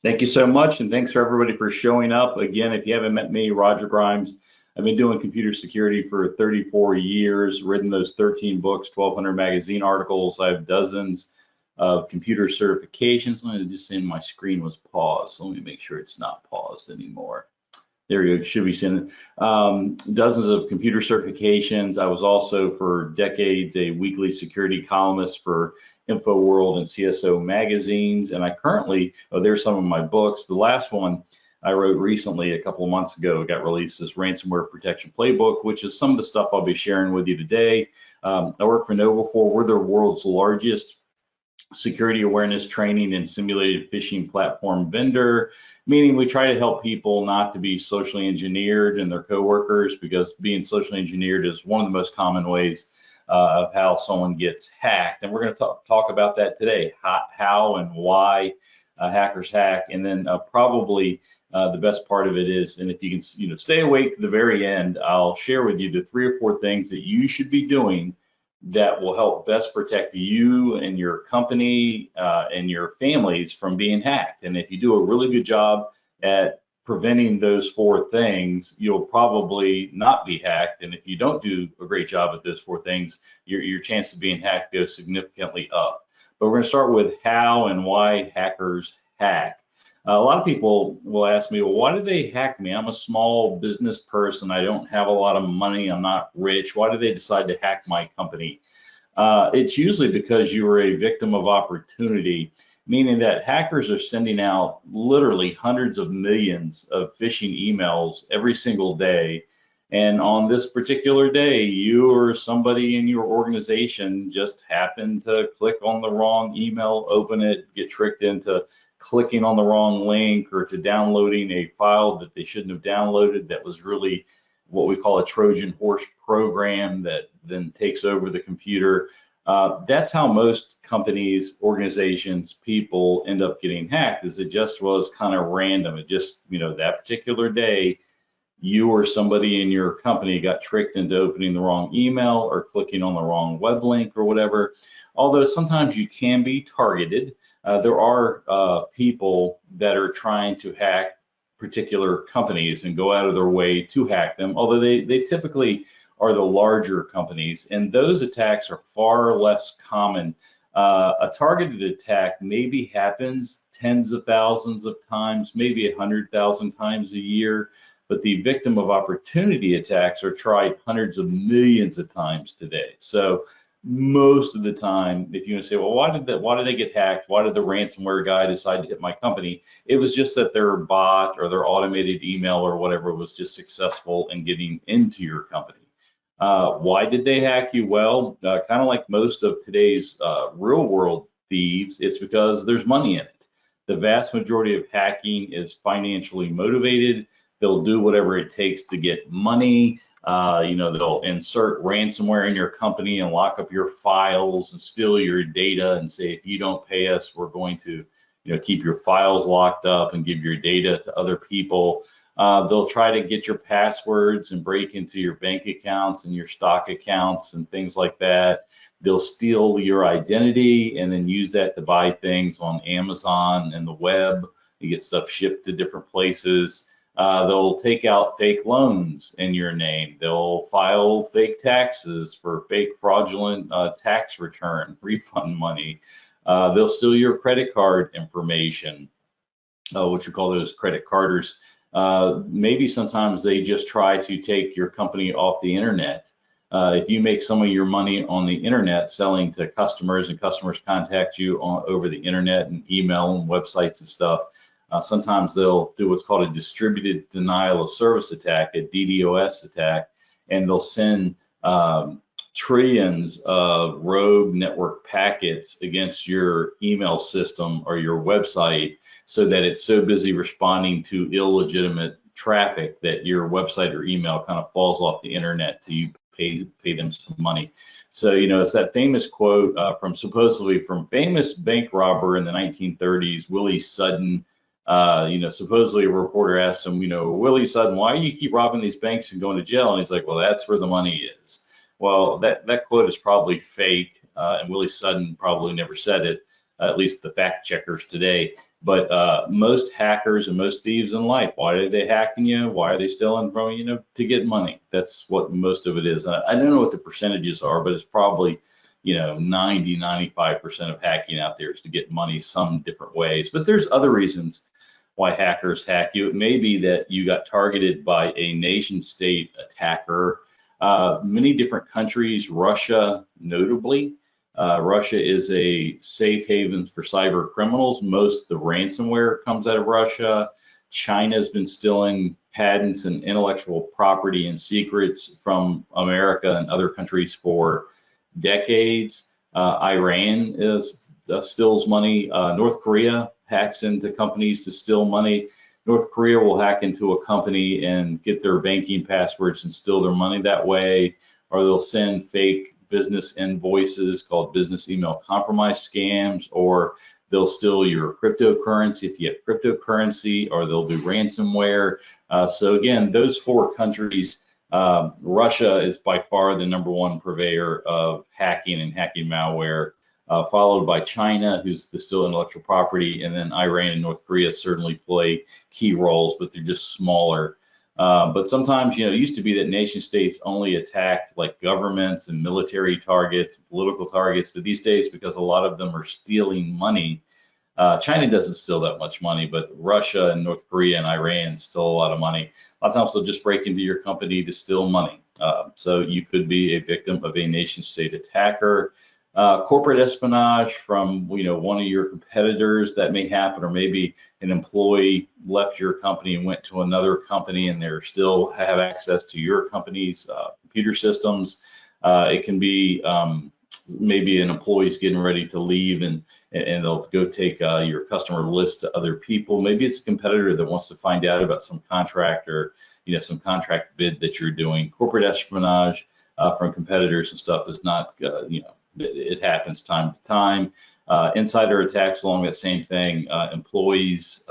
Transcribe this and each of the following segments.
Thank you so much, and thanks for everybody for showing up. Again, if you haven't met me, Roger Grimes, I've been doing computer security for 34 years, written those 13 books, 1,200 magazine articles. I have dozens of computer certifications. Let me just say my screen was paused, so let me make sure it's not paused anymore. There you go, should be seeing dozens of computer certifications. I was also for decades a weekly security columnist for InfoWorld and CSO magazines, and I currently, there's some of my books. The last one I wrote recently, a couple of months ago, got released as Ransomware Protection Playbook, which is some of the stuff I'll be sharing with you today. I work for Noble4. We're the world's largest security awareness training and simulated phishing platform vendor, meaning we try to help people not to be socially engineered and their coworkers, because being socially engineered is one of the most common ways of how someone gets hacked. And we're going to talk about that today, how and why hackers hack. And then probably the best part of it is, and if you can stay awake to the very end, I'll share with you the 3 or 4 things that you should be doing that will help best protect you and your company and your families from being hacked. And if you do a really good job at preventing those 4 things, you'll probably not be hacked. And if you don't do a great job at those 4 things, your chance of being hacked goes significantly up. But we're going to start with how and why hackers hack. A lot of people will ask me, well, why do they hack me? I'm a small business person. I don't have a lot of money. I'm not rich. Why do they decide to hack my company? It's usually because you were a victim of opportunity, meaning that hackers are sending out literally hundreds of millions of phishing emails every single day. And on this particular day, you or somebody in your organization just happened to click on the wrong email, open it, get tricked into clicking on the wrong link or to downloading a file that they shouldn't have downloaded that was really what we call a Trojan horse program that then takes over the computer. That's how most companies, organizations, people end up getting hacked, is it just was kind of random. It just, that particular day, you or somebody in your company got tricked into opening the wrong email or clicking on the wrong web link or whatever. Although sometimes you can be targeted. There are people that are trying to hack particular companies and go out of their way to hack them, although they typically are the larger companies, and those attacks are far less common. A targeted attack maybe happens tens of thousands of times, maybe 100,000 times a year, but the victim of opportunity attacks are tried hundreds of millions of times today. So most of the time, if you want to say, well, why did they get hacked? Why did the ransomware guy decide to hit my company? It was just that their bot or their automated email or whatever was just successful in getting into your company. Why did they hack you? Well, kind of like most of today's real world thieves, it's because there's money in it. The vast majority of hacking is financially motivated. They'll do whatever it takes to get money. They'll insert ransomware in your company and lock up your files and steal your data and say, if you don't pay us, we're going to, keep your files locked up and give your data to other people. They'll try to get your passwords and break into your bank accounts and your stock accounts and things like that. They'll steal your identity and then use that to buy things on Amazon and the web. You get stuff shipped to different places. They'll take out fake loans in your name. They'll file fake taxes for fake fraudulent tax return, refund money. They'll steal your credit card information, what you call those credit carders. Maybe sometimes they just try to take your company off the internet. If you make some of your money on the internet selling to customers and customers contact you over the internet and email and websites and stuff, sometimes they'll do what's called a distributed denial of service attack, a DDoS attack, and they'll send trillions of rogue network packets against your email system or your website so that it's so busy responding to illegitimate traffic that your website or email kind of falls off the internet till you pay them some money. So, it's that famous quote supposedly from famous bank robber in the 1930s, Willie Sutton. Supposedly a reporter asked him, Willie Sutton, why do you keep robbing these banks and going to jail? And he's like, well, that's where the money is. Well, that quote is probably fake, and Willie Sutton probably never said it. at least the fact checkers today. But most hackers and most thieves in life, why are they hacking you? Why are they stealing from you? To get money. That's what most of it is. I don't know what the percentages are, but it's probably 90, 95% of hacking out there is to get money some different ways. But there's other reasons why hackers hack you. It may be that you got targeted by a nation state attacker. Many different countries, Russia notably. Russia is a safe haven for cyber criminals. Most of the ransomware comes out of Russia. China's been stealing patents and intellectual property and secrets from America and other countries for decades. Iran steals money. North Korea hacks into companies to steal money. North Korea will hack into a company and get their banking passwords and steal their money that way, or they'll send fake business invoices called business email compromise scams, or they'll steal your cryptocurrency if you have cryptocurrency, or they'll do ransomware. So again, those four countries, Russia is by far the #1 purveyor of hacking and hacking malware, followed by China, who's the still intellectual property, and then Iran and North Korea certainly play key roles, but they're just smaller. But sometimes, it used to be that nation states only attacked like governments and military targets, political targets, but these days, because a lot of them are stealing money, China doesn't steal that much money, but Russia and North Korea and Iran steal a lot of money. A lot of times they'll just break into your company to steal money. So you could be a victim of a nation state attacker. Corporate espionage from one of your competitors, that may happen, or maybe an employee left your company and went to another company and they still have access to your company's computer systems. It can be maybe an employee's getting ready to leave and they'll go take your customer list to other people. Maybe it's a competitor that wants to find out about some contract or some contract bid that you're doing. Corporate espionage from competitors and stuff is not it happens time to time. Insider attacks along that same thing. Employees,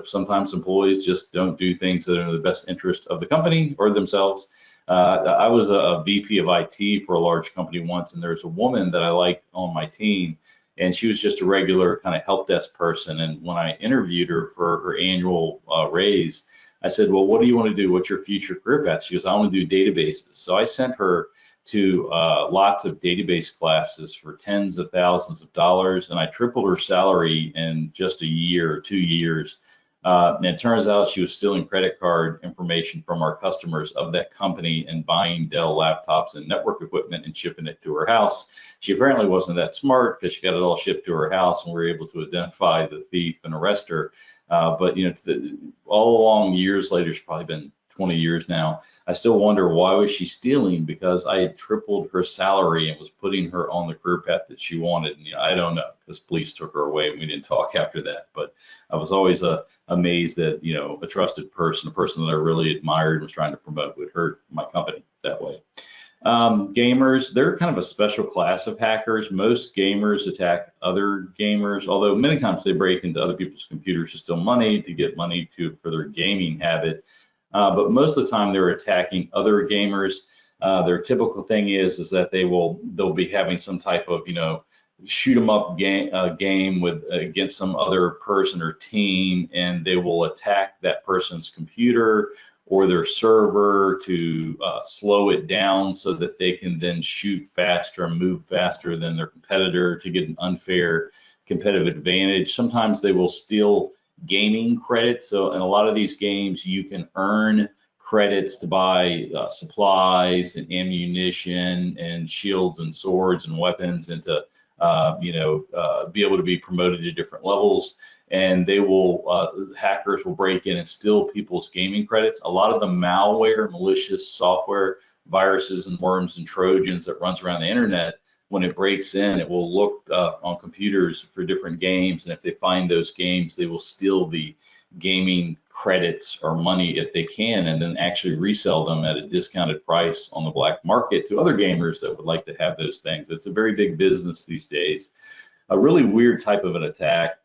sometimes employees just don't do things that are in the best interest of the company or themselves. I was a VP of IT for a large company once, and there was a woman that I liked on my team, and she was just a regular kind of help desk person. And when I interviewed her for her annual raise, I said, well, what do you want to do? What's your future career path? She goes, I want to do databases. So I sent her to lots of database classes for tens of thousands of dollars, and I tripled her salary in just a year or 2 years. And it turns out she was stealing credit card information from our customers of that company and buying Dell laptops and network equipment and shipping it to her house. She apparently wasn't that smart because she got it all shipped to her house, and we were able to identify the thief and arrest her. But all along, years later, it's probably been 20 years now, I still wonder, why was she stealing? Because I had tripled her salary and was putting her on the career path that she wanted. And I don't know, because police took her away and we didn't talk after that. But I was always amazed that a trusted person, a person that I really admired and was trying to promote, would hurt my company that way. Gamers, they're kind of a special class of hackers. Most gamers attack other gamers, although many times they break into other people's computers to steal money, to get money for their gaming habit. But most of the time they're attacking other gamers. Their typical thing is that they'll be having some type of shoot 'em up game against some other person or team, and they will attack that person's computer or their server to slow it down so that they can then shoot faster and move faster than their competitor to get an unfair competitive advantage. Sometimes they will steal gaming credits. So in a lot of these games, you can earn credits to buy supplies and ammunition and shields and swords and weapons, and to be able to be promoted to different levels. And they will hackers will break in and steal people's gaming credits. A lot of the malware, malicious software, viruses and worms and Trojans that runs around the internet, when it breaks in, it will look on computers for different games, and if they find those games, they will steal the gaming credits or money if they can, and then actually resell them at a discounted price on the black market to other gamers that would like to have those things. It's a very big business these days. A really weird type of an attack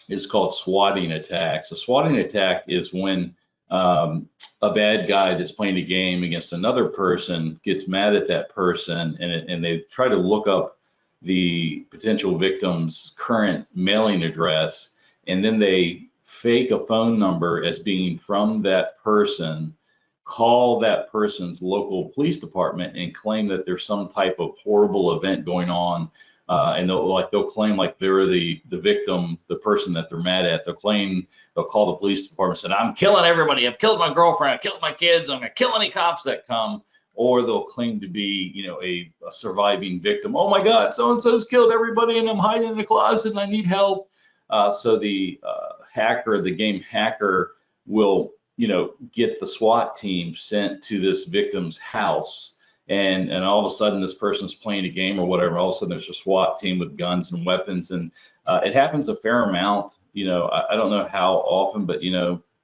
is called swatting attacks. A swatting attack is when a bad guy that's playing a game against another person gets mad at that person, and they try to look up the potential victim's current mailing address, and then they fake a phone number as being from that person, call that person's local police department and claim that there's some type of horrible event going on. And they'll claim like they're the victim, the person that they're mad at. They'll call the police department and say, I'm killing everybody. I've killed my girlfriend. I've killed my kids. I'm gonna kill any cops that come. Or they'll claim to be, a surviving victim. Oh my God, so-and-so's killed everybody and I'm hiding in the closet and I need help. So the hacker, the game hacker, will, get the SWAT team sent to this victim's house. And all of a sudden this person's playing a game or whatever. All of a sudden there's a SWAT team with guns and weapons. And it happens a fair amount. I don't know how often, but,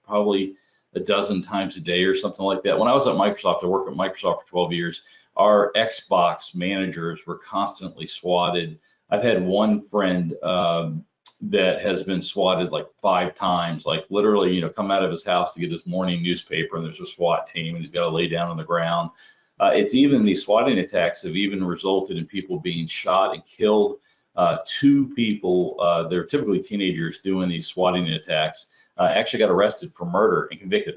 probably a dozen times a day or something like that. When I was at Microsoft, I worked at Microsoft for 12 years, our Xbox managers were constantly swatted. I've had one friend that has been swatted like 5 times, like literally, come out of his house to get his morning newspaper and there's a SWAT team and he's got to lay down on the ground. It's even, these swatting attacks have even resulted in people being shot and killed. 2 people, they're typically teenagers doing these swatting attacks, actually got arrested for murder and convicted,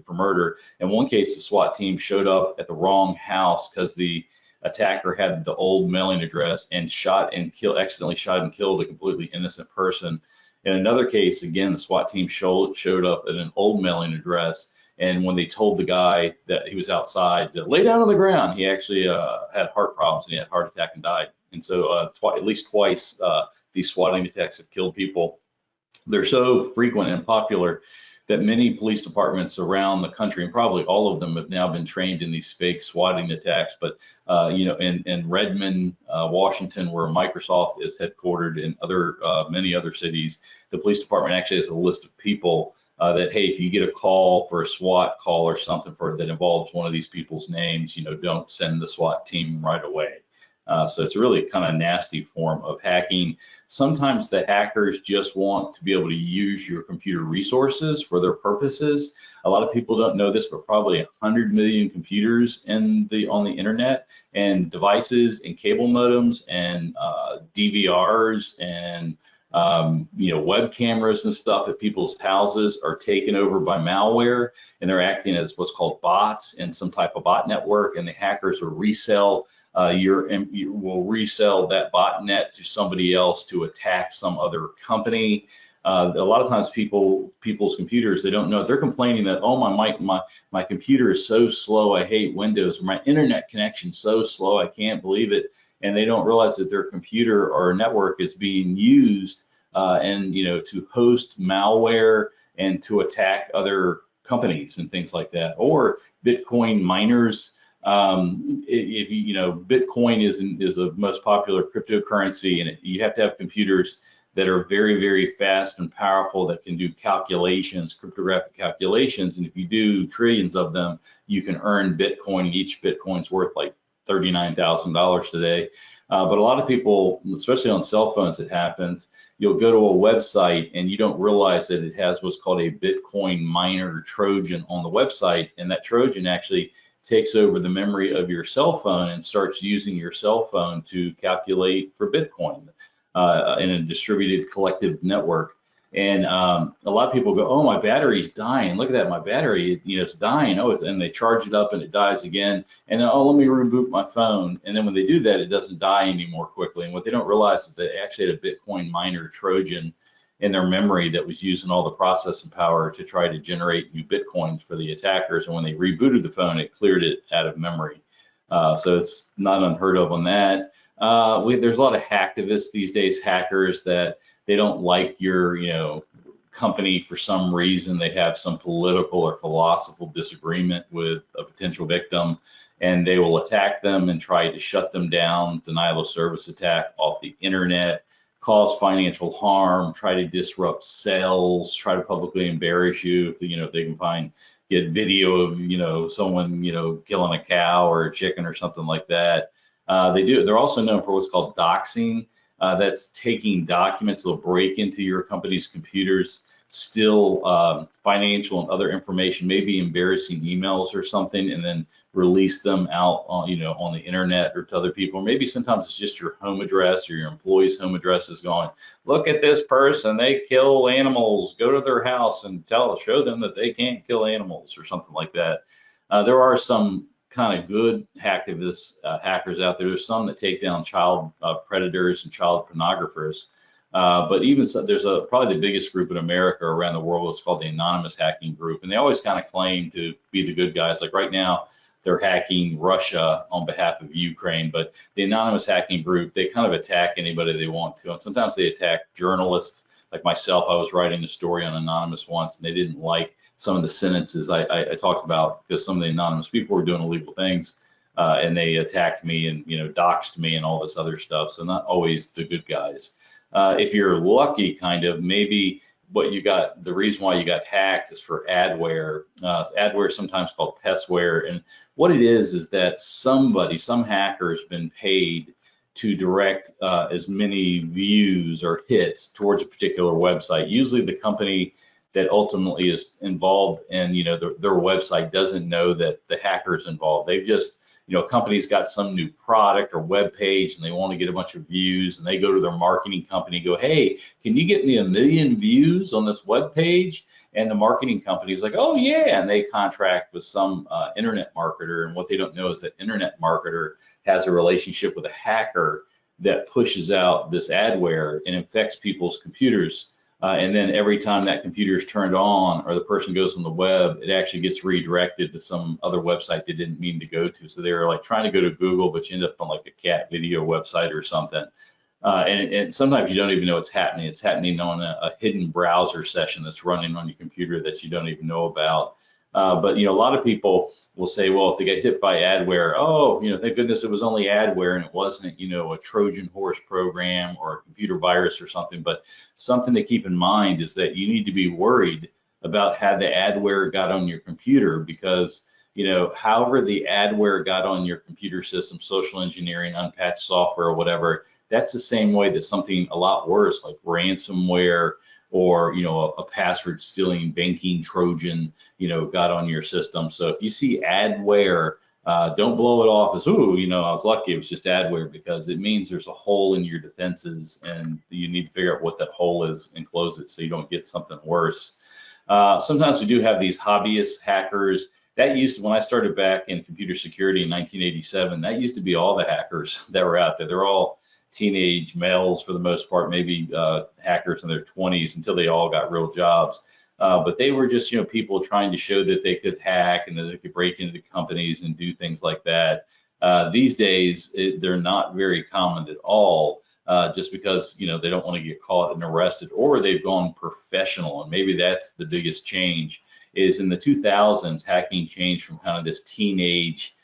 for murder. In one case, the SWAT team showed up at the wrong house because the attacker had the old mailing address and accidentally shot and killed a completely innocent person. In another case, again, the SWAT team showed up at an old mailing address, and when they told the guy that he was outside to lay down on the ground, he actually had heart problems and he had a heart attack and died. And so at least twice these swatting attacks have killed people. They're so frequent and popular that many police departments around the country, and probably all of them, have now been trained in these fake swatting attacks. But in Redmond, Washington, where Microsoft is headquartered, and many other cities, the police department actually has a list of people that, hey, if you get a call for a SWAT call or something that involves one of these people's names, don't send the SWAT team right away. So it's really kind of a nasty form of hacking. Sometimes the hackers just want to be able to use your computer resources for their purposes. A lot of people don't know this, but probably 100 million computers on the internet, and devices and cable modems and DVRs and web cameras and stuff at people's houses are taken over by malware, and they're acting as what's called bots in some type of bot network, and the hackers will resell that botnet to somebody else to attack some other company. A lot of times people's computers, they don't know, they're complaining that, oh, my computer is so slow, I hate Windows, or my internet connection so slow, I can't believe it. And they don't realize that their computer or network is being used to host malware and to attack other companies and things like that. Or Bitcoin miners. Bitcoin is the most popular cryptocurrency, and you have to have computers that are very, very fast and powerful that can do calculations, cryptographic calculations. And if you do trillions of them, you can earn Bitcoin. Each Bitcoin's worth like $39,000 today. But a lot of people, especially on cell phones, it happens. You'll go to a website and you don't realize that it has what's called a Bitcoin miner Trojan on the website, and that Trojan actually takes over the memory of your cell phone and starts using your cell phone to calculate for Bitcoin in a distributed collective network. And a lot of people go, oh, my battery's dying. Look at that, my battery, it's dying. Oh, and they charge it up and it dies again. And then, oh, let me reboot my phone. And then when they do that, it doesn't die anymore quickly. And what they don't realize is they actually had a Bitcoin miner Trojan in their memory that was using all the processing power to try to generate new Bitcoins for the attackers. And when they rebooted the phone, it cleared it out of memory. So it's not unheard of on that. There's a lot of hacktivists these days, hackers, that they don't like your company for some reason. They have some political or philosophical disagreement with a potential victim, and they will attack them and try to shut them down, denial of service attack off the internet, cause financial harm, try to disrupt sales, try to publicly embarrass you if they can get video of someone killing a cow or a chicken or something like that. They're also known for what's called doxing. That's taking documents. They'll break into your company's computers, steal financial and other information, maybe embarrassing emails or something, and then release them out on, on the internet or to other people. Or maybe sometimes it's just your home address or your employee's home address is going, look at this person, they kill animals, go to their house and show them that they can't kill animals or something like that. There are some kind of good hackers out there. There's some that take down child predators and child pornographers. But even so, there's probably the biggest group in America or around the world is called the Anonymous Hacking Group. And they always kind of claim to be the good guys. Like right now, they're hacking Russia on behalf of Ukraine. But the Anonymous Hacking Group, they kind of attack anybody they want to. And sometimes they attack journalists like myself. I was writing a story on Anonymous once, and they didn't like some of the sentences I talked about because some of the anonymous people were doing illegal things, and they attacked me and doxed me and all this other stuff. So not always the good guys. If you're lucky, kind of, maybe the reason why you got hacked is for adware. Adware is sometimes called pestware, and what it is that some hacker has been paid to direct as many views or hits towards a particular website. Usually the company that ultimately is involved in their website doesn't know that the hacker is involved. They've just a company's got some new product or web page and they want to get a bunch of views, and they go to their marketing company and go, hey, can you get me 1 million views on this web page? And the marketing company is like, oh yeah, and they contract with some internet marketer, and what they don't know is that internet marketer has a relationship with a hacker that pushes out this adware and infects people's computers. And then every time that computer is turned on or the person goes on the web, it actually gets redirected to some other website they didn't mean to go to. So they were like trying to go to Google, but you end up on like a cat video website or something. And sometimes you don't even know it's happening. It's happening on a hidden browser session that's running on your computer that you don't even know about. But a lot of people will say, well, if they get hit by adware, oh, thank goodness it was only adware and it wasn't, a Trojan horse program or a computer virus or something. But something to keep in mind is that you need to be worried about how the adware got on your computer, because however the adware got on your computer system, social engineering, unpatched software, or whatever, that's the same way that something a lot worse like ransomware or a password stealing banking Trojan got on your system. So if you see adware, don't blow it off as, ooh, I was lucky it was just adware, because it means there's a hole in your defenses and you need to figure out what that hole is and close it so you don't get something worse. Sometimes we do have these hobbyist hackers. That used to, when I started back in computer security in 1987, that used to be all the hackers that were out there. They're all teenage males for the most part, maybe hackers in their 20s until they all got real jobs. But they were just, people trying to show that they could hack and that they could break into companies and do things like that. These days, they're not very common at all, just because, they don't want to get caught and arrested, or they've gone professional. And maybe that's the biggest change, is in the 2000s, hacking changed from kind of this teenage,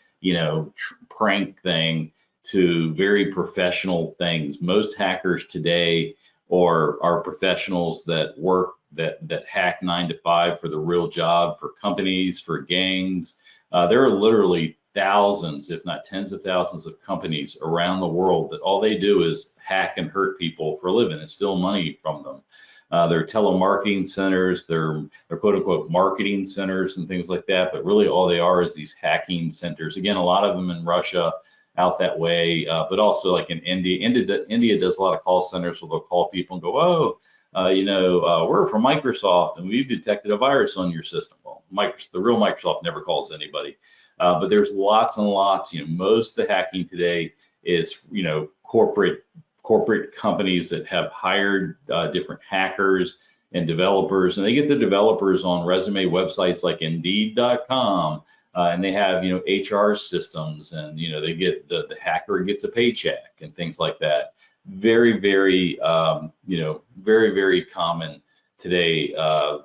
prank thing to very professional things. Most hackers today are professionals that work, that hack 9 to 5 for the real job, for companies, for gangs. There are literally thousands, if not tens of thousands of companies around the world that all they do is hack and hurt people for a living and steal money from them. They're telemarketing centers, they're quote unquote marketing centers and things like that, but really all they are is these hacking centers. Again, a lot of them in Russia, out that way, but also like in India. India does a lot of call centers where they'll call people and go, oh, we're from Microsoft and we've detected a virus on your system. Well, the real Microsoft never calls anybody, but there's lots and lots. Most of the hacking today is corporate companies that have hired different hackers and developers, and they get the developers on resume websites like Indeed.com. And they have, HR systems, and, they get the hacker gets a paycheck and things like that. Very, very, very, very common today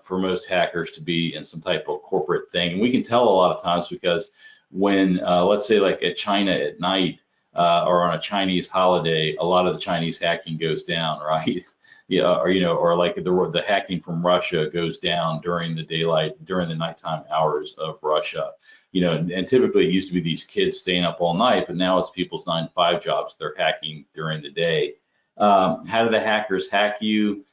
for most hackers to be in some type of corporate thing. And we can tell a lot of times because when, let's say like at China at night or on a Chinese holiday, a lot of the Chinese hacking goes down, right? Yeah, or like the hacking from Russia goes down during the nighttime hours of Russia. And typically it used to be these kids staying up all night, but now it's people's 9 to 5 jobs they're hacking during the day. How do the hackers hack you?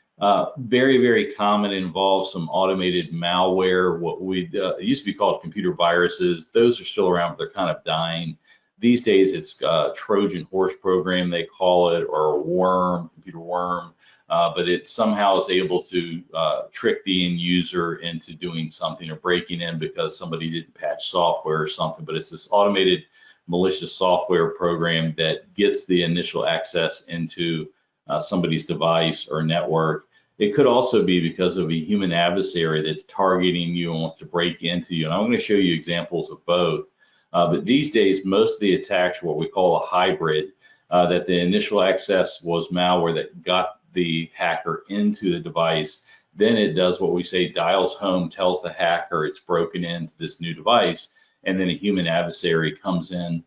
Very, very common, involves some automated malware, what we it used to be called computer viruses. Those are still around, but they're kind of dying. These days, it's Trojan horse program, they call it, or a worm, computer worm. But it somehow is able to trick the end user into doing something or breaking in because somebody didn't patch software or something. But it's this automated malicious software program that gets the initial access into somebody's device or network. It could also be because of a human adversary that's targeting you and wants to break into you. And I'm going to show you examples of both. But these days, most of the attacks are what we call a hybrid, that the initial access was malware that got the hacker into the device. Then it does what we say, dials home, tells the hacker it's broken into this new device, and then a human adversary comes in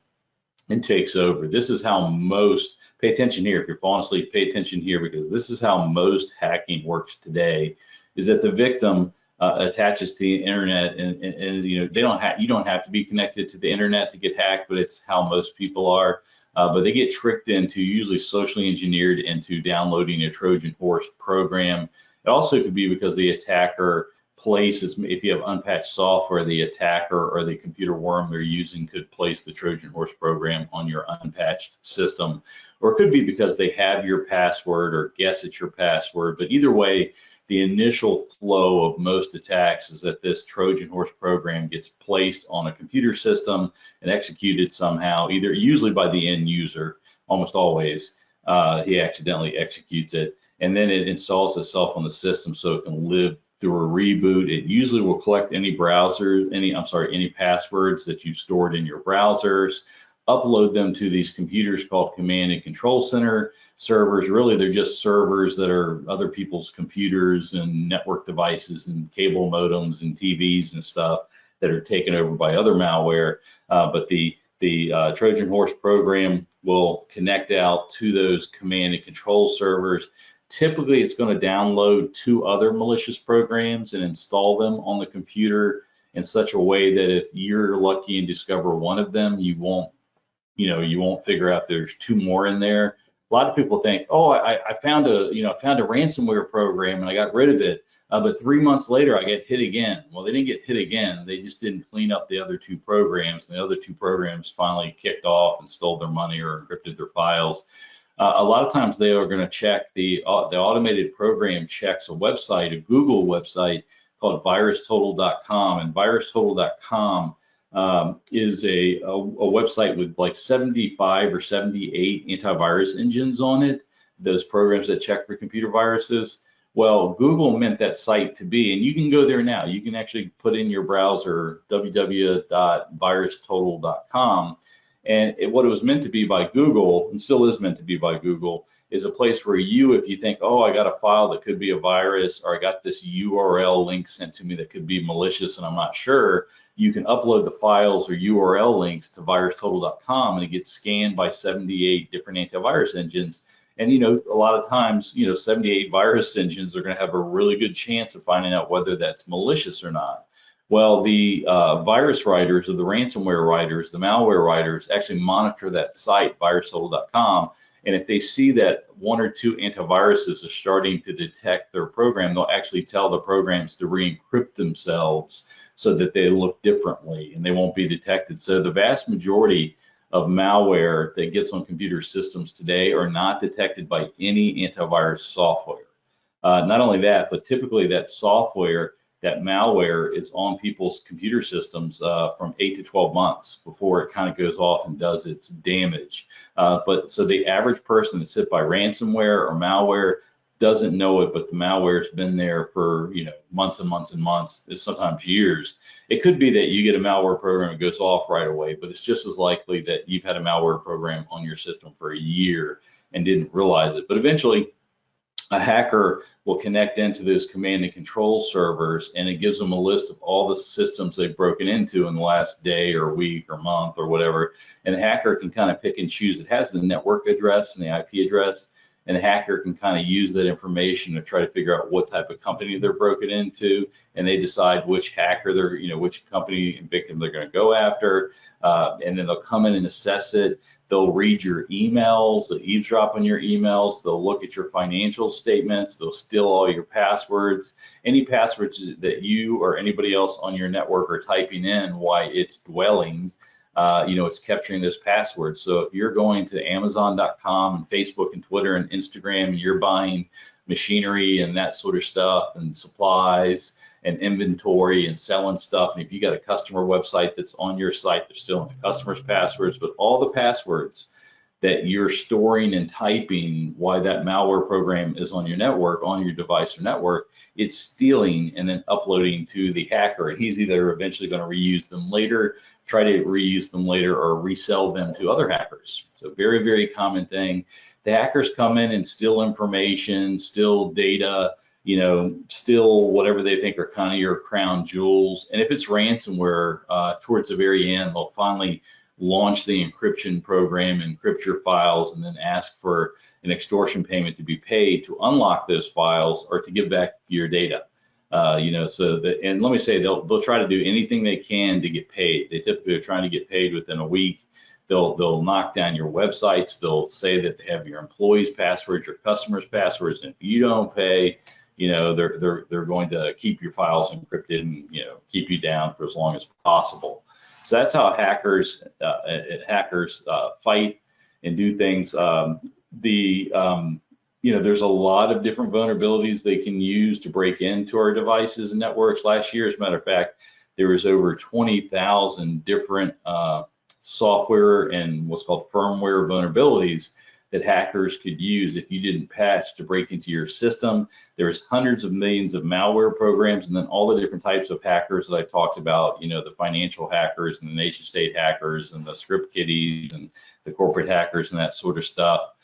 and takes over. This is how most, pay attention here, if you're falling asleep, pay attention here, because this is how most hacking works today, is that the victim attaches to the internet, and you know, you don't have to be connected to the internet to get hacked, but it's how most people are. But they get tricked into, usually socially engineered into, downloading a Trojan horse program. It also could be because the attacker places, if you have unpatched software, the attacker or the computer worm they're using could place the Trojan horse program on your unpatched system. Or it could be because they have your password or guess it's your password. But either way, the initial flow of most attacks is that this Trojan horse program gets placed on a computer system and executed somehow, usually by the end user, almost always. He accidentally executes it, and then it installs itself on the system so it can live through a reboot. It usually will collect any any passwords that you've stored in your browsers, upload them to these computers called command and control center servers. Really, they're just servers that are other people's computers and network devices and cable modems and TVs and stuff that are taken over by other malware. But the Trojan horse program will connect out to those command and control servers. Typically, it's going to download 2 other malicious programs and install them on the computer in such a way that if you're lucky and discover one of them, you won't figure out there's 2 more in there. A lot of people think, oh, I found a ransomware program and I got rid of it, but 3 months later I get hit again. Well, they didn't get hit again. They just didn't clean up the other 2 programs, and the other 2 programs finally kicked off and stole their money or encrypted their files. A lot of times they are going to check the automated program checks a website, a Google website called virustotal.com, and virustotal.com is a website with like 75 or 78 antivirus engines on it, those programs that check for computer viruses. Well, Google meant that site to be, and you can go there now. You can actually put in your browser www.virustotal.com, and what it was meant to be by Google, and still is meant to be by Google, is a place where if you think, oh, I got a file that could be a virus, or I got this URL link sent to me that could be malicious and I'm not sure, you can upload the files or URL links to virustotal.com, and it gets scanned by 78 different antivirus engines. And a lot of times 78 virus engines are going to have a really good chance of finding out whether that's malicious or not. Well, the virus writers or the ransomware writers, the malware writers, actually monitor that site, virustotal.com, and if they see that 1 or 2 antiviruses are starting to detect their program, they'll actually tell the programs to re-encrypt themselves so that they look differently and they won't be detected. So the vast majority of malware that gets on computer systems today are not detected by any antivirus software. Not only that, but typically that software, that malware is on people's computer systems from 8 to 12 months before it kind of goes off and does its damage. But so the average person that's hit by ransomware or malware doesn't know it, but the malware's been there for months and months and months, sometimes years. It could be that you get a malware program and it goes off right away, but it's just as likely that you've had a malware program on your system for a year and didn't realize it. But eventually, a hacker will connect into those command and control servers, and it gives them a list of all the systems they've broken into in the last day or week or month or whatever. And the hacker can kind of pick and choose. It has the network address and the IP address, and the hacker can kind of use that information to try to figure out what type of company they're broken into, and they decide which hacker they're, which company and victim they're going to go after, and then they'll come in and assess it. They'll read your emails, they'll eavesdrop on your emails, they'll look at your financial statements, they'll steal all your passwords, any passwords that you or anybody else on your network are typing in while it's dwelling. It's capturing those passwords. So if you're going to Amazon.com and Facebook and Twitter and Instagram, and you're buying machinery and that sort of stuff and supplies and inventory and selling stuff, and if you got a customer website that's on your site, they're stealing the customer's passwords, but all the passwords that you're storing and typing while that malware program is on your network, on your device or network, it's stealing and then uploading to the hacker. And he's either eventually going to reuse them later, try to reuse them later, or resell them to other hackers. So very, very common thing. The hackers come in and steal information, steal data, steal whatever they think are kind of your crown jewels. And if it's ransomware, towards the very end, they'll finally launch the encryption program, encrypt your files, and then ask for an extortion payment to be paid to unlock those files or to give back your data. And let me say, they'll try to do anything they can to get paid. They typically are trying to get paid within a week. They'll knock down your websites. They'll say that they have your employees' passwords, your customers' passwords, and if you don't pay, they're going to keep your files encrypted and keep you down for as long as possible. So that's how hackers fight and do things. There's a lot of different vulnerabilities they can use to break into our devices and networks. Last year, as a matter of fact, there was over 20,000 different software and what's called firmware vulnerabilities that hackers could use if you didn't patch to break into your system. There's hundreds of millions of malware programs, and then all the different types of hackers that I talked about, the financial hackers and the nation state hackers and the script kiddies and the corporate hackers and that sort of stuff.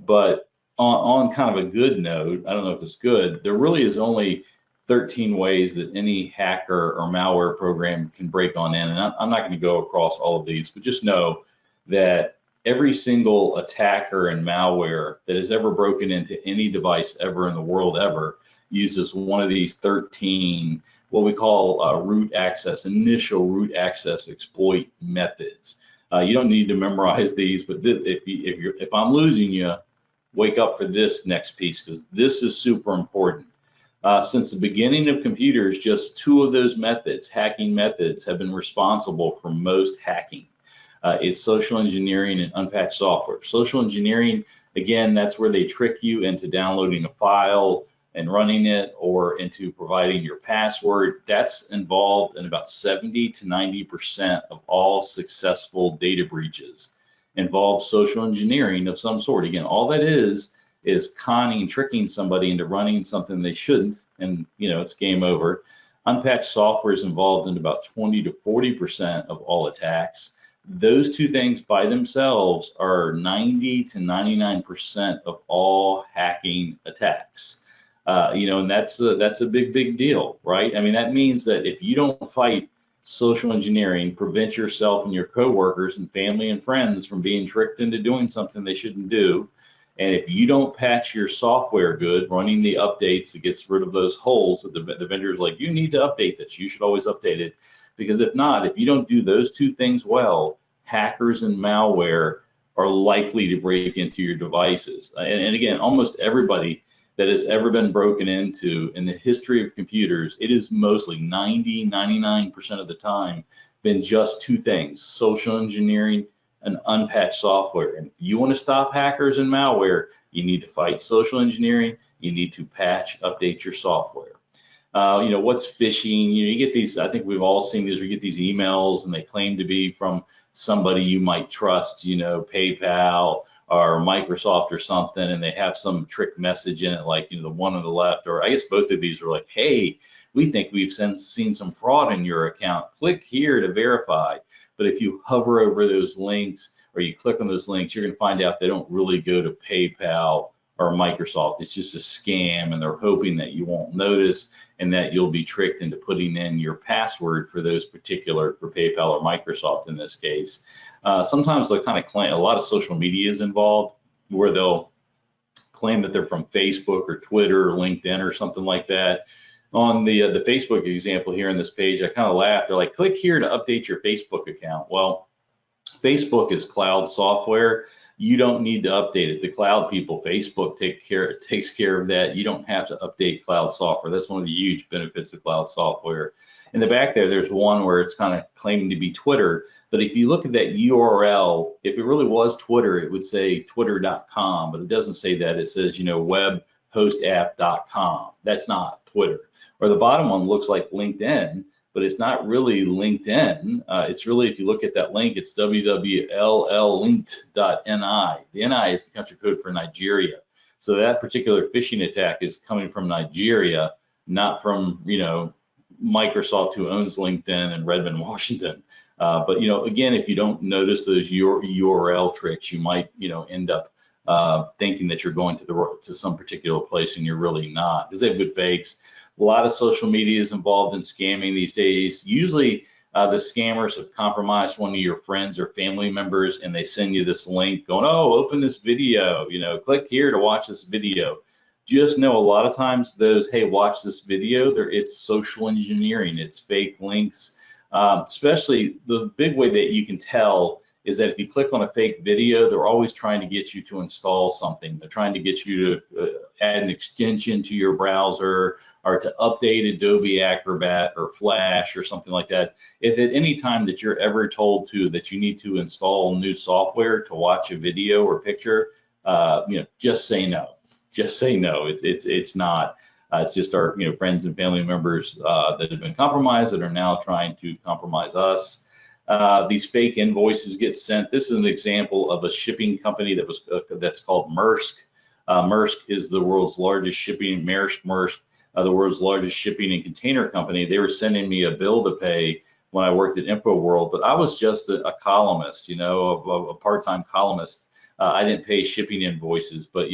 But on kind of a good note, I don't know if it's good, there really is only 13 ways that any hacker or malware program can break on in. And I'm not going to go across all of these, but just know that every single attacker and malware that has ever broken into any device ever in the world ever uses one of these 13, what we call initial root access exploit methods. You don't need to memorize these, but if I'm losing you, wake up for this next piece, because this is super important. Since the beginning of computers, just 2 of those methods, hacking methods, have been responsible for most hacking. It's social engineering and unpatched software. Social engineering, again, that's where they trick you into downloading a file and running it, or into providing your password. That's involved in about 70 to 90% of all successful data breaches. Involve social engineering of some sort. Again, all that is conning, tricking somebody into running something they shouldn't, and it's game over. Unpatched software is involved in about 20 to 40% of all attacks. Those 2 things by themselves are 90 to 99% of all hacking attacks. And that's a big deal, right? I mean, that means that if you don't fight social engineering, prevent yourself and your coworkers and family and friends from being tricked into doing something they shouldn't do, and if you don't patch your software good, running the updates that gets rid of those holes that the vendor's like, you need to update this, you should always update it. Because if not, if you don't do those 2 things well, hackers and malware are likely to break into your devices. And again, almost everybody that has ever been broken into in the history of computers, it is mostly 99% of the time been just 2 things: social engineering and unpatched software. And if you want to stop hackers and malware, you need to fight social engineering, you need to patch, update your software. What's phishing? You get these, I think we've all seen these, we get these emails and they claim to be from somebody you might trust, PayPal or Microsoft or something, and they have some trick message in it, like, the one on the left, or I guess both of these are like, hey, we think we've seen some fraud in your account. Click here to verify. But if you hover over those links or you click on those links, you're going to find out they don't really go to PayPal or Microsoft. It's just a scam, and they're hoping that you won't notice and that you'll be tricked into putting in your password for those particular, for PayPal or Microsoft in this case. Sometimes they'll kind of claim, a lot of social media is involved, where they'll claim that they're from Facebook or Twitter or LinkedIn or something like that. On the Facebook example here in this page, I kind of laughed. They're like, click here to update your Facebook account. Well, Facebook is cloud software. You don't need to update it. The cloud people, Facebook takes care of that. You don't have to update cloud software. That's one of the huge benefits of cloud software. In the back there's one where it's kind of claiming to be Twitter. But if you look at that URL, if it really was Twitter, it would say twitter.com, but it doesn't say that. It says, webhostapp.com. That's not Twitter. Or the bottom one looks like LinkedIn, but it's not really LinkedIn. It's really, if you look at that link, it's www.linked.ni. The NI is the country code for Nigeria. So that particular phishing attack is coming from Nigeria, not from, Microsoft, who owns LinkedIn in Redmond, Washington. But, again, if you don't notice those URL tricks, you might, end up thinking that you're going to some particular place and you're really not, because they have good fakes. A lot of social media is involved in scamming these days. Usually the scammers have compromised one of your friends or family members, and they send you this link going, oh, open this video, click here to watch this video. Just know a lot of times those, hey, watch this video, it's social engineering, it's fake links. Especially the big way that you can tell is that if you click on a fake video, they're always trying to get you to install something. They're trying to get you to add an extension to your browser or to update Adobe Acrobat or Flash or something like that. If at any time that you're ever told that you need to install new software to watch a video or picture, just say no. Just say no. It's not. It's just our friends and family members that have been compromised that are now trying to compromise us. These fake invoices get sent. This is an example of a shipping company that's called Maersk. Maersk is the world's largest shipping. Maersk, the world's largest shipping and container company. They were sending me a bill to pay when I worked at InfoWorld, but I was just a columnist, a part-time columnist. I didn't pay shipping invoices, but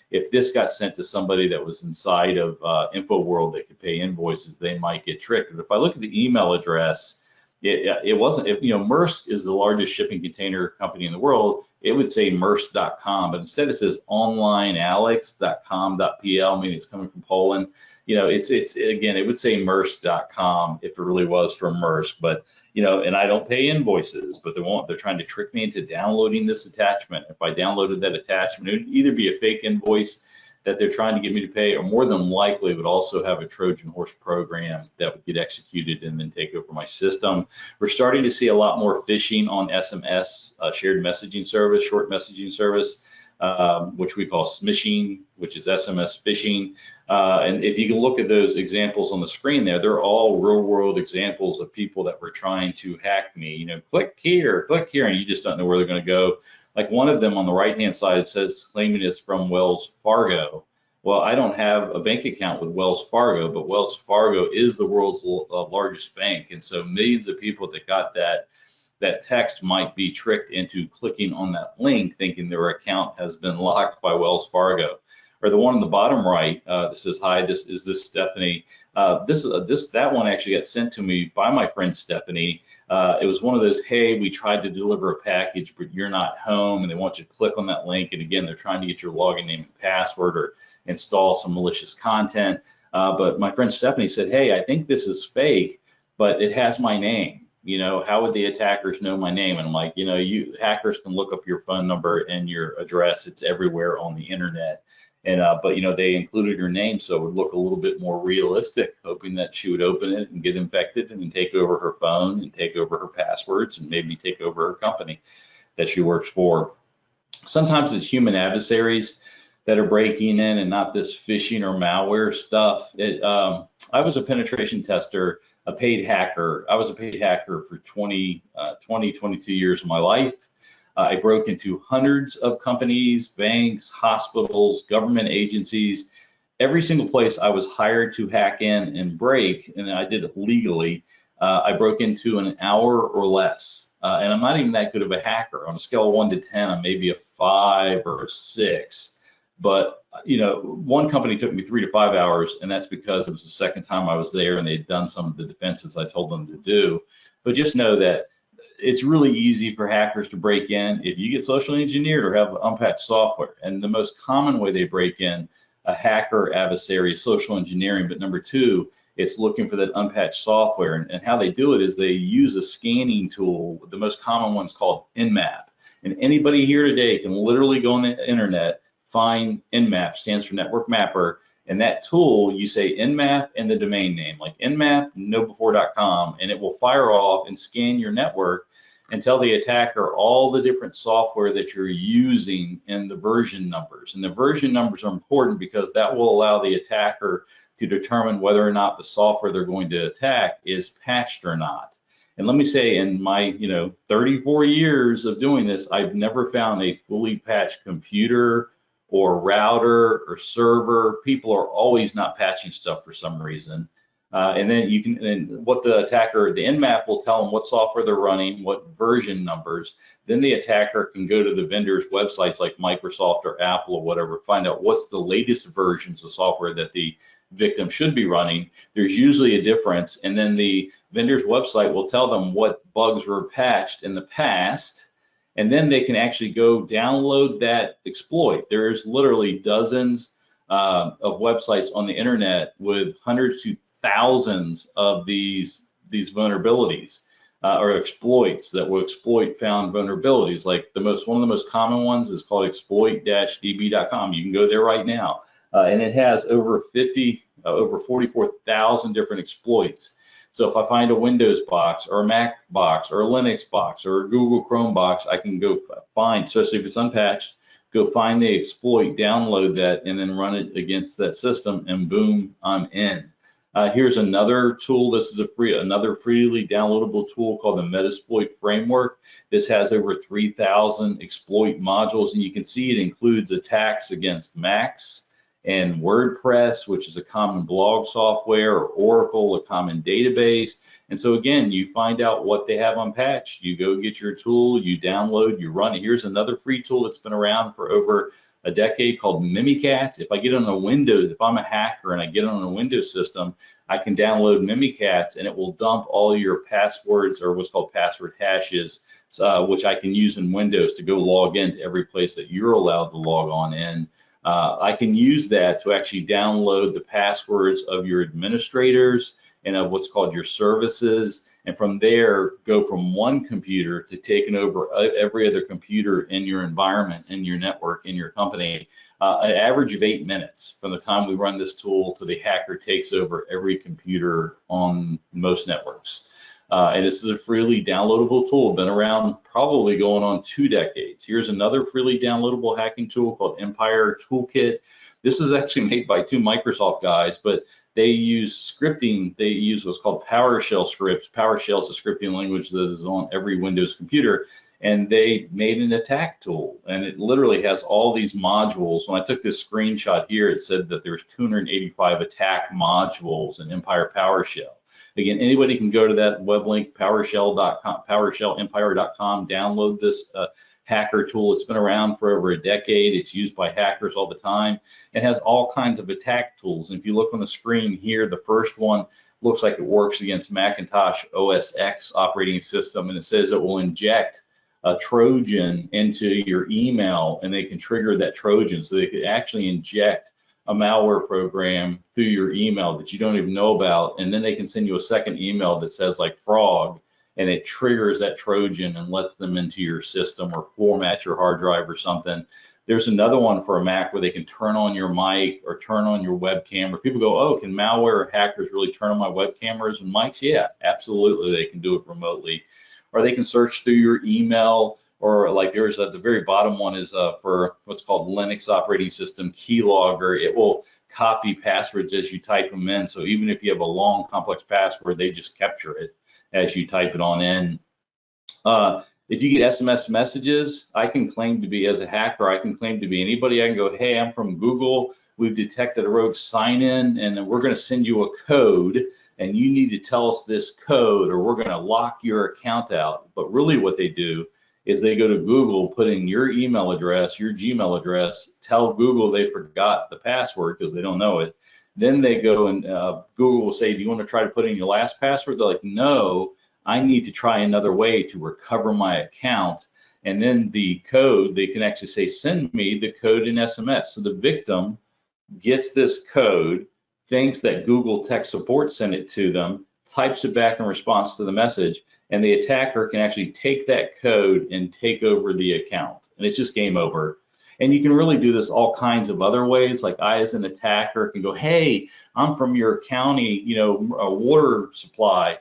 if this got sent to somebody that was inside of InfoWorld that could pay invoices, they might get tricked. But if I look at the email address, it wasn't. Maersk is the largest shipping container company in the world. It would say Maersk.com, but instead it says onlinealex.com.pl, meaning it's coming from Poland. It's again, it would say Maersk.com if it really was from Maersk, but and I don't pay invoices, but they're trying to trick me into downloading this attachment. If I downloaded that attachment, it would either be a fake invoice that they're trying to get me to pay, or more than likely it would also have a Trojan horse program that would get executed and then take over my system. We're starting to see a lot more phishing on SMS, shared messaging service, short messaging service, which we call smishing, which is SMS phishing. And if you can look at those examples on the screen there, they're all real world examples of people that were trying to hack me. Click here, and you just don't know where they're going to go. Like one of them on the right-hand side says claiming it's from Wells Fargo. Well, I don't have a bank account with Wells Fargo, but Wells Fargo is the world's largest bank. And so millions of people that got that text might be tricked into clicking on that link thinking their account has been locked by Wells Fargo. Or the one on the bottom right that says, hi, this is Stephanie. That one actually got sent to me by my friend Stephanie. It was one of those, hey, we tried to deliver a package, but you're not home, and they want you to click on that link. And again, they're trying to get your login name and password or install some malicious content. But my friend Stephanie said, hey, I think this is fake, but it has my name. How would the attackers know my name? And I'm like, hackers can look up your phone number and your address. It's everywhere on the internet. And but they included her name, so it would look a little bit more realistic, hoping that she would open it and get infected and then take over her phone and take over her passwords and maybe take over her company that she works for. Sometimes it's human adversaries that are breaking in and not this phishing or malware stuff. I was a penetration tester, a paid hacker. I was a paid hacker for 22 years of my life. I broke into hundreds of companies, banks, hospitals, government agencies, every single place I was hired to hack in and break, and I did it legally. I broke into in an hour or less. And I'm not even that good of a hacker. On a scale of 1 to 10, I'm maybe a 5 or a 6. But, one company took me 3 to 5 hours, and that's because it was the second time I was there and they'd done some of the defenses I told them to do. But just know that it's really easy for hackers to break in if you get socially engineered or have unpatched software. And the most common way they break in, a hacker adversary, is social engineering. But number two, it's looking for that unpatched software. And how they do it is they use a scanning tool. The most common one's called Nmap. And anybody here today can literally go on the internet, find Nmap, stands for Network Mapper, and that tool, you say Nmap and the domain name, like nmap.nobefore.com, and it will fire off and scan your network and tell the attacker all the different software that you're using and the version numbers. And the version numbers are important because that will allow the attacker to determine whether or not the software they're going to attack is patched or not. And let me say, in my 34 years of doing this, I've never found a fully patched computer or router or server. People are always not patching stuff for some reason. And then you can, and what the attacker, the Nmap will tell them what software they're running, what version numbers. Then the attacker can go to the vendor's websites like Microsoft or Apple or whatever, find out what's the latest versions of software that the victim should be running. There's usually a difference. And then the vendor's website will tell them what bugs were patched in the past. And then they can actually go download that exploit. There's literally dozens of websites on the internet with hundreds to thousands of these vulnerabilities or exploits that will exploit found vulnerabilities. Like one of the most common ones is called exploit-db.com. You can go there right now, and it has over 44,000 different exploits. So if I find a Windows box or a Mac box or a Linux box or a Google Chrome box, I can go find, especially if it's unpatched, go find the exploit, download that, and then run it against that system, and boom, I'm in. Here's another tool. This is another freely downloadable tool called the Metasploit Framework. This has over 3,000 exploit modules, and you can see it includes attacks against Macs and WordPress, which is a common blog software, or Oracle, a common database. And so again, you find out what they have unpatched, you go get your tool, you download, you run it. Here's another free tool that's been around for over a decade called Mimikatz. If I get on a Windows, if I'm a hacker and I get on a Windows system, I can download Mimikatz, and it will dump all your passwords, or what's called password hashes, which I can use in Windows to go log into every place that you're allowed to log on in. I can use that to actually download the passwords of your administrators and of what's called your services, and from there go from one computer to taking over every other computer in your environment, in your network, in your company. An average of 8 minutes from the time we run this tool to the hacker takes over every computer on most networks. And this is a freely downloadable tool, been around probably going on 2 decades. Here's another freely downloadable hacking tool called Empire Toolkit. This is actually made by 2 Microsoft guys, but they use scripting. They use what's called PowerShell scripts. PowerShell is a scripting language that is on every Windows computer, and they made an attack tool, and it literally has all these modules. When I took this screenshot here, it said that there's 285 attack modules in Empire PowerShell. Again, anybody can go to that web link, PowerShell.com, PowerShellEmpire.com, download this hacker tool. It's been around for over a decade. It's used by hackers all the time. It has all kinds of attack tools. And if you look on the screen here, the first one looks like it works against Macintosh OS X operating system, and it says it will inject a Trojan into your email, and they can trigger that Trojan. So they could actually inject a malware program through your email that you don't even know about, and then they can send you a second email that says like frog, and it triggers that Trojan and lets them into your system or format your hard drive or something. There's another one for a Mac where they can turn on your mic or turn on your webcam. Or people go, oh, can malware hackers really turn on my web cameras and mics? Yeah, absolutely, they can do it remotely. Or they can search through your email, or like there's at the very bottom one is for what's called Linux operating system keylogger. It will copy passwords as you type them in. So even if you have a long, complex password, they just capture it as you type it on in. If you get SMS messages, I can claim to be, as a hacker, I can claim to be anybody. I can go, hey, I'm from Google. We've detected a rogue sign-in, and then we're going to send you a code, and you need to tell us this code, or we're going to lock your account out. But really what they do is they go to Google, put in your email address, your Gmail address, tell Google they forgot the password because they don't know it. Then they go and Google will say, do you want to try to put in your last password? They're like, no, I need to try another way to recover my account. And then the code, they can actually say, send me the code in SMS. So the victim gets this code, thinks that Google Tech Support sent it to them, types it back in response to the message, and the attacker can actually take that code and take over the account. And it's just game over. And you can really do this all kinds of other ways. Like I, as an attacker, can go, hey, I'm from your county, water supply.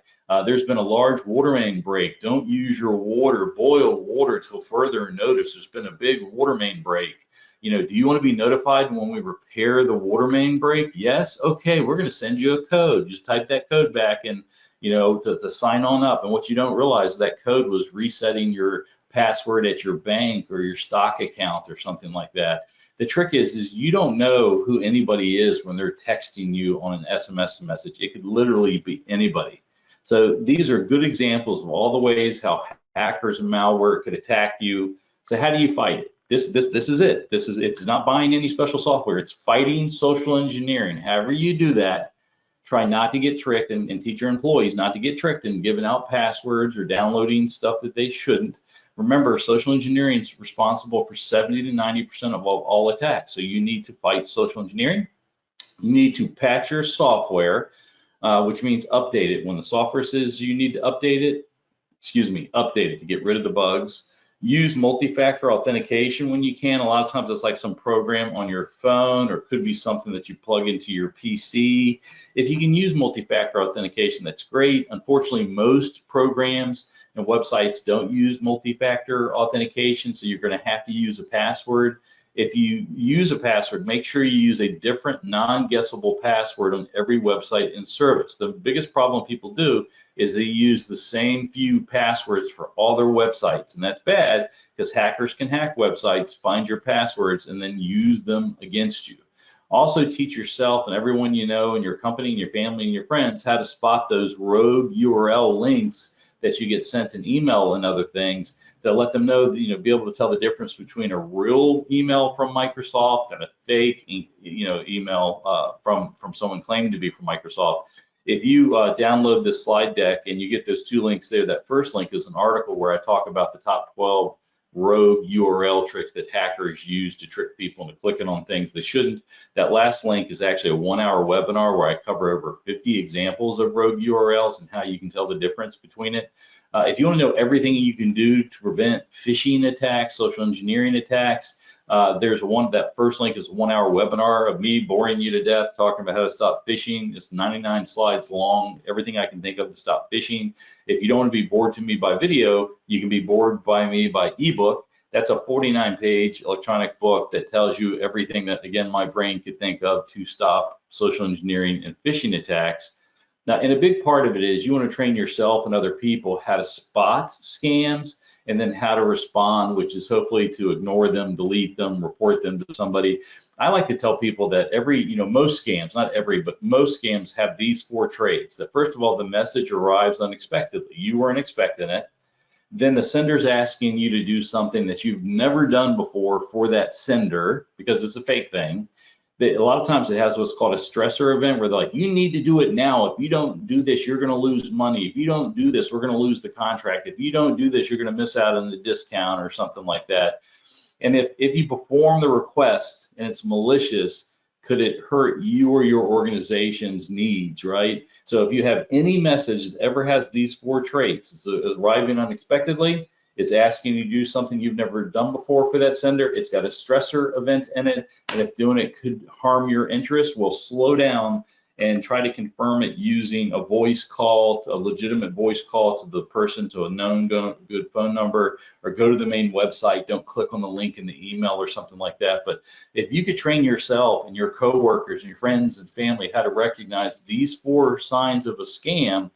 There's been a large water main break. Don't use your water, boil water till further notice. There's been a big water main break. Do you want to be notified when we repair the water main break? Yes. Okay, we're going to send you a code. Just type that code back and, to sign on up. And what you don't realize, that code was resetting your password at your bank or your stock account or something like that. The trick is you don't know who anybody is when they're texting you on an SMS message. It could literally be anybody. So these are good examples of all the ways how hackers and malware could attack you. So how do you fight it? This is it. It's not buying any special software. It's fighting social engineering. However you do that, try not to get tricked and teach your employees not to get tricked in giving out passwords or downloading stuff that they shouldn't. Remember, social engineering is responsible for 70 to 90% of all attacks. So you need to fight social engineering. You need to patch your software, which means update it. When the software says you need to update it to get rid of the bugs. Use multi-factor authentication when you can. A lot of times it's like some program on your phone, or it could be something that you plug into your PC. If you can use multi-factor authentication, that's great. Unfortunately, most programs and websites don't use multi-factor authentication, so you're going to have to use a password. If you use a password, make sure you use a different non-guessable password on every website and service. The biggest problem people do is they use the same few passwords for all their websites, and that's bad because hackers can hack websites, find your passwords, and then use them against you. Also, teach yourself and everyone you know in your company and your family and your friends how to spot those rogue URL links that you get sent in email and other things, to let them know that, be able to tell the difference between a real email from Microsoft and a fake, email from someone claiming to be from Microsoft. If you download this slide deck and you get those two links there, that first link is an article where I talk about the top 12 rogue URL tricks that hackers use to trick people into clicking on things they shouldn't. That last link is actually a 1-hour webinar where I cover over 50 examples of rogue URLs and how you can tell the difference between it. If you want to know everything you can do to prevent phishing attacks, social engineering attacks, that first link is a 1-hour webinar of me boring you to death talking about how to stop phishing. It's 99 slides long, everything I can think of to stop phishing. If you don't want to be bored to me by video, you can be bored by me by ebook. That's a 49-page electronic book that tells you everything that, again, my brain could think of to stop social engineering and phishing attacks. Now, and a big part of it is you want to train yourself and other people how to spot scams and then how to respond, which is hopefully to ignore them, delete them, report them to somebody. I like to tell people that most scams, not every, but most scams have these 4 traits. That first of all, the message arrives unexpectedly. You weren't expecting it. Then the sender's asking you to do something that you've never done before for that sender because it's a fake thing. A lot of times it has what's called a stressor event where they're like, you need to do it now. If you don't do this, you're going to lose money. If you don't do this, we're going to lose the contract. If you don't do this, you're going to miss out on the discount or something like that. And if you perform the request and it's malicious, could it hurt you or your organization's needs, right? So if you have any message that ever has these 4 traits, it's arriving unexpectedly, it's asking you to do something you've never done before for that sender, it's got a stressor event in it, and if doing it could harm your interest, we'll slow down and try to confirm it using a voice call, a legitimate voice call to the person, to a known good phone number, or go to the main website. Don't click on the link in the email or something like that. But if you could train yourself and your coworkers and your friends and family how to recognize these 4 signs of a scam,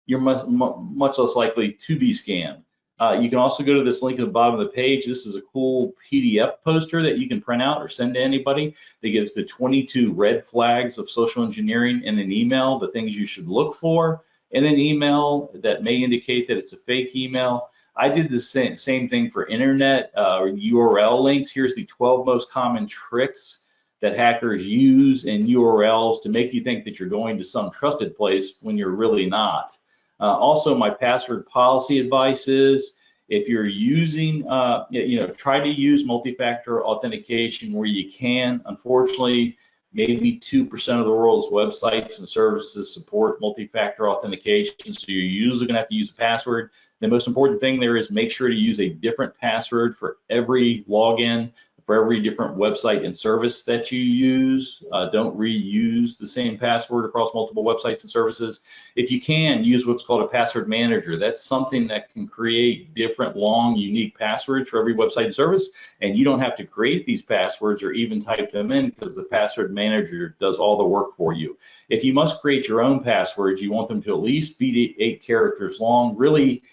you're much less likely to be scammed. You can also go to this link at the bottom of the page. This is a cool PDF poster that you can print out or send to anybody that gives the 22 red flags of social engineering in an email, the things you should look for in an email that may indicate that it's a fake email. I did the same thing for internet URL links. Here's the 12 most common tricks that hackers use in URLs to make you think that you're going to some trusted place when you're really not. Also, my password policy advice is, if you're using, try to use multi-factor authentication where you can. Unfortunately, maybe 2% of the world's websites and services support multi-factor authentication, so you're usually going to have to use a password. The most important thing there is make sure to use a different password for every login, for every different website and service that you use. Don't reuse the same password across multiple websites and services. If you can, use what's called a password manager. That's something that can create different long, unique passwords for every website and service, and you don't have to create these passwords or even type them in, because the password manager does all the work for you. If you must create your own passwords, you want them to at least be 8 characters long, really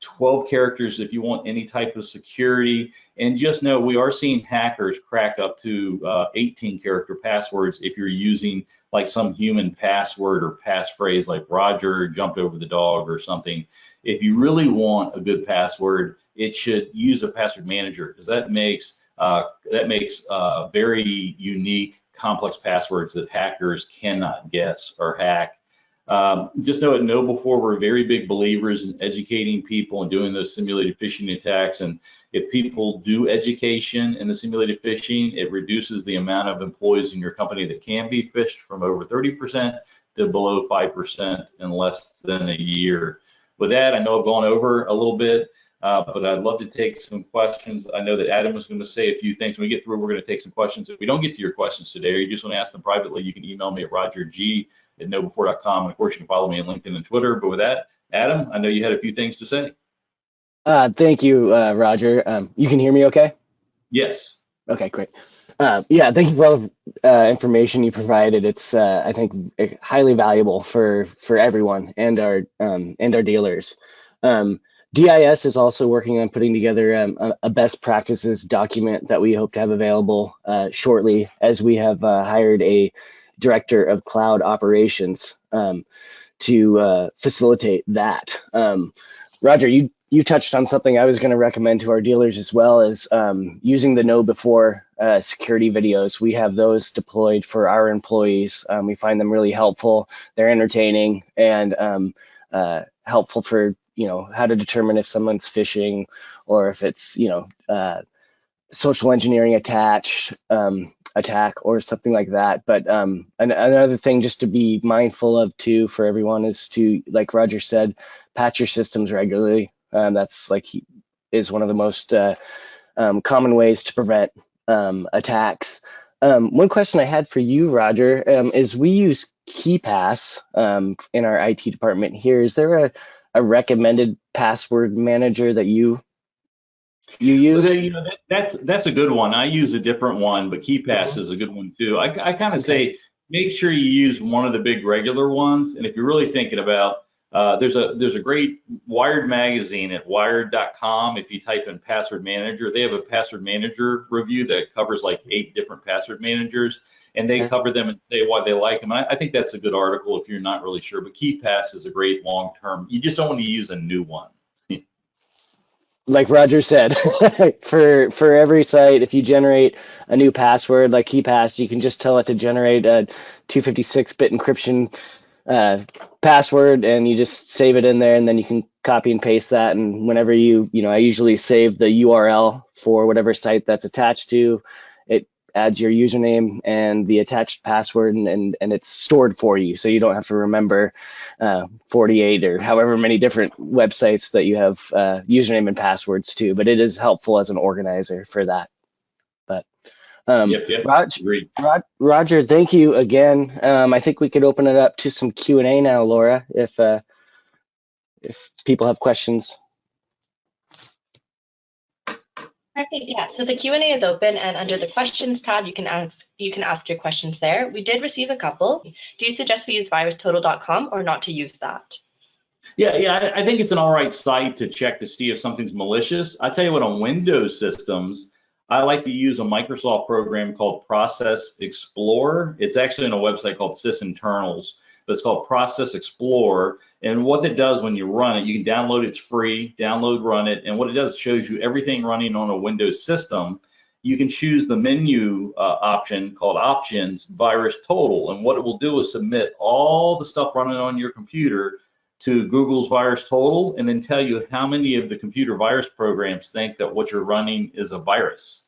12 characters if you want any type of security. And just know, we are seeing hackers crack up to 18 character passwords if you're using like some human password or passphrase like Roger jumped over the dog or something. If you really want a good password, it should use a password manager, because that makes very unique, complex passwords that hackers cannot guess or hack. Just know at KnowBe4, we're very big believers in educating people and doing those simulated phishing attacks. And if people do education in the simulated phishing, it reduces the amount of employees in your company that can be phished from over 30% to below 5% in less than a year. With that, I know I've gone over a little bit, but I'd love to take some questions. I know that Adam was going to say a few things. When we get through, we're going to take some questions. If we don't get to your questions today, or you just want to ask them privately, you can email me at rogerg@knowbe4.com. And of course, you can follow me on LinkedIn and Twitter. But with that, Adam, I know you had a few things to say. Thank you, Roger. You can hear me okay? Yes. Okay, great. Yeah, thank you for all the information you provided. It's, I think, highly valuable for everyone and our dealers. DIS is also working on putting together a best practices document that we hope to have available shortly, as we have hired a director of cloud operations to facilitate that. Roger, you touched on something I was going to recommend to our dealers as well, as using the KnowBe4 security videos. We have those deployed for our employees. We find them really helpful. They're entertaining and helpful for how to determine if someone's phishing, or if it's social engineering attack or something like that. But another thing just to be mindful of too for everyone is to, like Roger said, patch your systems regularly. That's is one of the most common ways to prevent attacks. One question I had for you, Roger, is we use KeePass in our IT department here. Is there a recommended password manager that you use? Well, that's a good one. I use a different one, but KeePass is a good one too. I kind of say make sure you use one of the big regular ones. And if you're really thinking about, there's a great Wired magazine at wired.com. If you type in password manager, they have a password manager review that covers like 8 different password managers, and they cover them and say why they like them. And I think that's a good article if you're not really sure. But KeePass is a great long-term. You just don't want to use a new one. Like Roger said, for every site, if you generate a new password like KeePass, you can just tell it to generate a 256-bit encryption password, and you just save it in there, and then you can copy and paste that. And whenever I usually save the URL for whatever site that's attached to, it adds your username and the attached password, and it's stored for you, so you don't have to remember 48 or however many different websites that you have username and passwords to. But it is helpful as an organizer for that. But Yep. Roger, thank you again. I think we could open it up to some Q&A now, Laura, if people have questions. Perfect. Yeah. So the Q&A is open, and under the questions tab, you can ask your questions there. We did receive a couple. Do you suggest we use virustotal.com or not to use that? Yeah. I think it's an all right site to check to see if something's malicious. I tell you what, on Windows systems, I like to use a Microsoft program called Process Explorer. It's actually on a website called SysInternals, but it's called Process Explorer. And what it does when you run it, you can download it, it's free, download, run it. And what it does, it shows you everything running on a Windows system. You can choose the menu option called Options, Virus Total. And what it will do is submit all the stuff running on your computer to Google's virus total and then tell you how many of the computer virus programs think that what you're running is a virus.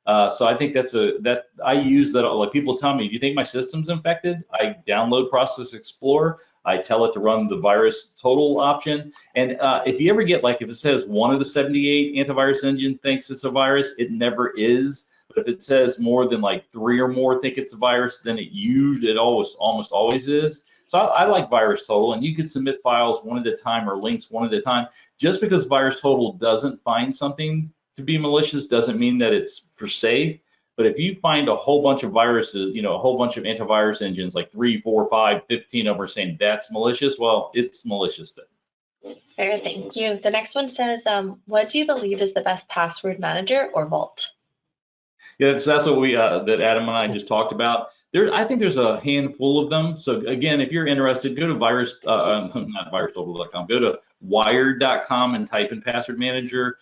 So I think that I use that. Like, people tell me, do you think my system's infected? I download Process Explorer. I tell it to run the virus total option. And if you ever get, like, if it says one of the 78 antivirus engine thinks it's a virus, it never is. But if it says more than like 3 or more think it's a virus, then it almost always is. So I like virus total, and you can submit files one at a time or links one at a time. Just because virus total doesn't find something to be malicious doesn't mean that it's for safe. But if you find a whole bunch of viruses, a whole bunch of antivirus engines, like 3, 4, 5, 15 of them are saying that's malicious, well, it's malicious then. Fair, thank you. The next one says, what do you believe is the best password manager or vault? Yeah, that's what that Adam and I just talked about. I think there's a handful of them. So again, if you're interested, go to not virustotal.com, go to wired.com and type in password manager.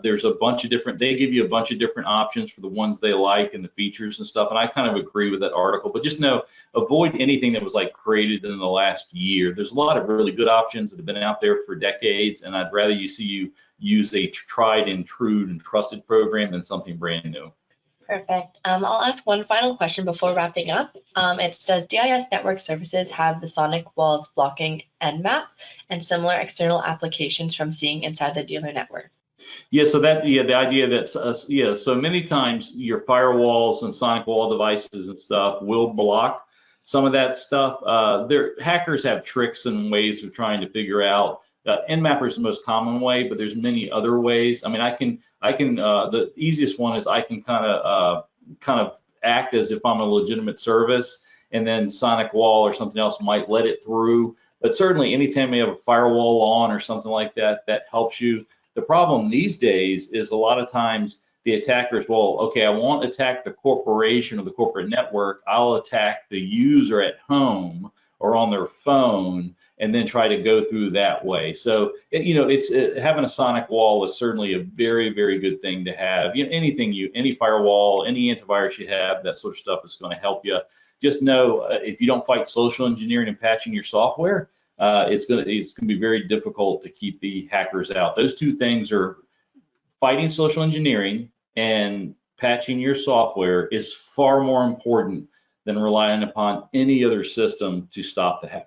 There's a bunch of they give you a bunch of different options for the ones they like and the features and stuff. And I kind of agree with that article, but just know, avoid anything that was like created in the last year. There's a lot of really good options that have been out there for decades, and I'd rather you use a tried and true and trusted program than something brand new. Perfect. I'll ask one final question before wrapping up. It's, does DIS network services have the sonic walls blocking Nmap and similar external applications from seeing inside the dealer network? Yeah, so the idea that, so many times your firewalls and sonic wall devices and stuff will block some of that stuff. Hackers have tricks and ways of trying to figure out. Nmapper is the most common way, but there's many other ways. I mean, the easiest one is I can kind of act as if I'm a legitimate service, and then sonic wall or something else might let it through. But certainly anytime you have a firewall on or something like that, that helps you. The problem these days is a lot of times the attackers, well, okay, I won't attack the corporation or the corporate network. I'll attack the user at home or on their phone, and then try to go through that way. So, having a sonic wall is certainly a very, very good thing to have. Any firewall, any antivirus you have, that sort of stuff is going to help you. Just know, if you don't fight social engineering and patching your software, it's going to be very difficult to keep the hackers out. Those two things are fighting social engineering, and patching your software is far more important than relying upon any other system to stop the hacker.